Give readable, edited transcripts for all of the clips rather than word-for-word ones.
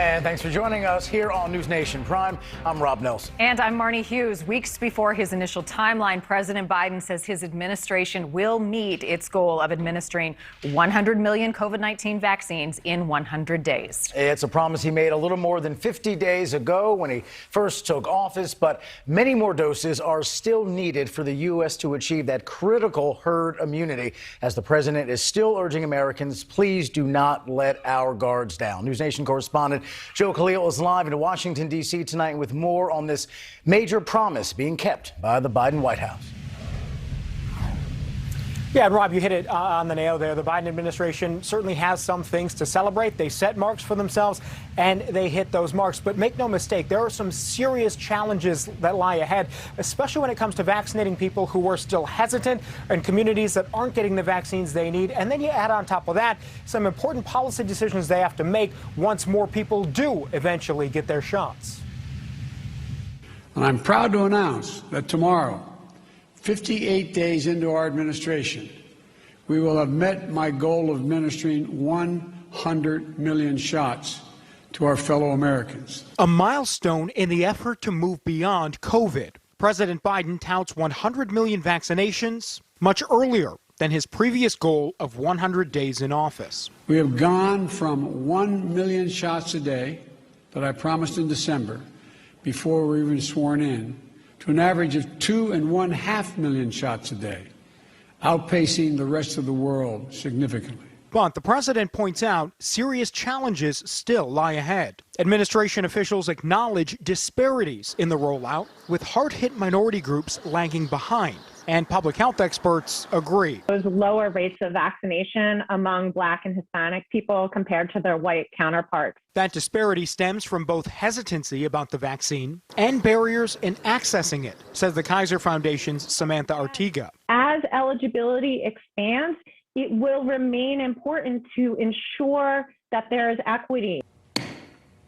And thanks for joining us here on NewsNation Prime. I'm Rob Nelson. And I'm Marnie Hughes. Weeks before his initial timeline, President Biden says his administration will meet its goal of administering 100 million COVID-19 vaccines in 100 days. It's a promise he made a little more than 50 days ago when he first took office, but many more doses are still needed for the U.S. to achieve that critical herd immunity, as the president is still urging Americans, please do not let our guards down. NewsNation correspondent Joe Khalil is live in Washington, D.C. tonight with more on this major promise being kept by the Biden White House. Yeah, and Rob, you hit it on the nail there. The Biden administration certainly has some things to celebrate. They set marks for themselves, and they hit those marks. But make no mistake, there are some serious challenges that lie ahead, especially when it comes to vaccinating people who are still hesitant and communities that aren't getting the vaccines they need. And then you add on top of that some important policy decisions they have to make once more people do eventually get their shots. And I'm proud to announce that tomorrow, 58 days into our administration, we will have met my goal of administering 100 million shots to our fellow Americans. A milestone in the effort to move beyond COVID. President Biden touts 100 million vaccinations much earlier than his previous goal of 100 days in office. We have gone from 1 million shots a day that I promised in December before we were even sworn in, to an average of 2.5 million shots a day, outpacing the rest of the world significantly. But the president points out serious challenges still lie ahead. Administration officials acknowledge disparities in the rollout, with hard-hit minority groups lagging behind. And public health experts agree. There's lower rates of vaccination among Black and Hispanic people compared to their white counterparts. That disparity stems from both hesitancy about the vaccine and barriers in accessing it, says the Kaiser Foundation's Samantha Artiga. As eligibility expands, it will remain important to ensure that there is equity.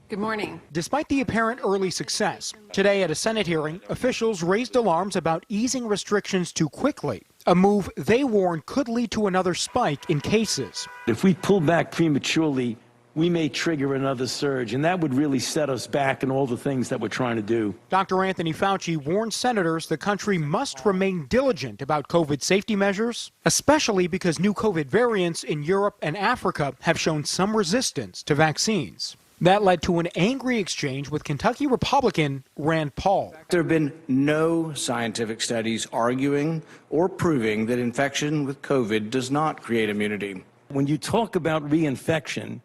Good morning. Despite the apparent early success, today at a Senate hearing, officials raised alarms about easing restrictions too quickly, a move they warn could lead to another spike in cases. If we pull back prematurely, we may trigger another surge, and that would really set us back in all the things that we're trying to do. Dr. Anthony Fauci warned senators the country must remain diligent about COVID safety measures, especially because new COVID variants in Europe and Africa have shown some resistance to vaccines. That led to an angry exchange with Kentucky Republican Rand Paul. There have been no scientific studies arguing or proving that infection with COVID does not create immunity. When you talk about reinfection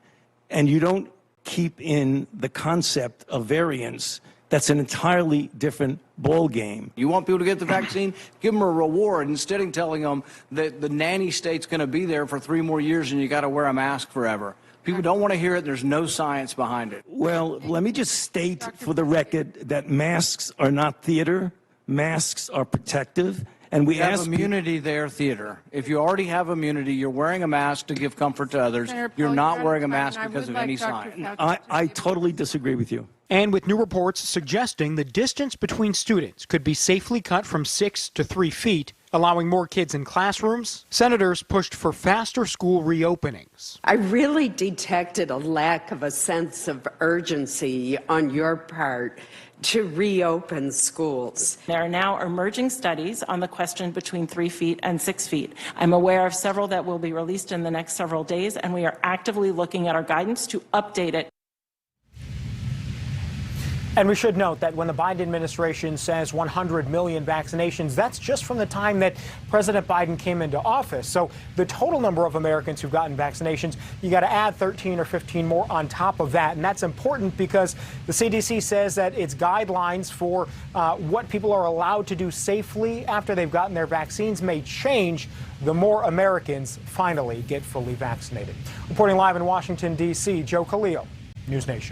and you don't keep in the concept of variants, that's an entirely different ball game. You want people to get the vaccine? Give them a reward instead of telling them that the nanny state's going to be there for 3 more years and you got to wear a mask forever. People don't want to hear it. There's no science behind it. Well, let me just state for the record that masks are not theater. Masks are protective. And we have immunity there, theater. If you already have immunity, you're wearing a mask to give comfort to others. You're not wearing a mask because of any science. I totally disagree with you. And with new reports suggesting the distance between students could be safely cut from 6 to 3 feet, allowing more kids in classrooms, senators pushed for faster school reopenings. I really detected a lack of a sense of urgency on your part to reopen schools. There are now emerging studies on the question between 3 feet and 6 feet. I'm aware of several that will be released in the next several days, and we are actively looking at our guidance to update it. And we should note that when the Biden administration says 100 million vaccinations, that's just from the time that President Biden came into office. So the total number of Americans who've gotten vaccinations, you got to add 13 or 15 more on top of that. And that's important because the CDC says that its guidelines for what people are allowed to do safely after they've gotten their vaccines may change the more Americans finally get fully vaccinated. Reporting live in Washington, D.C., Joe Khalil, NewsNation.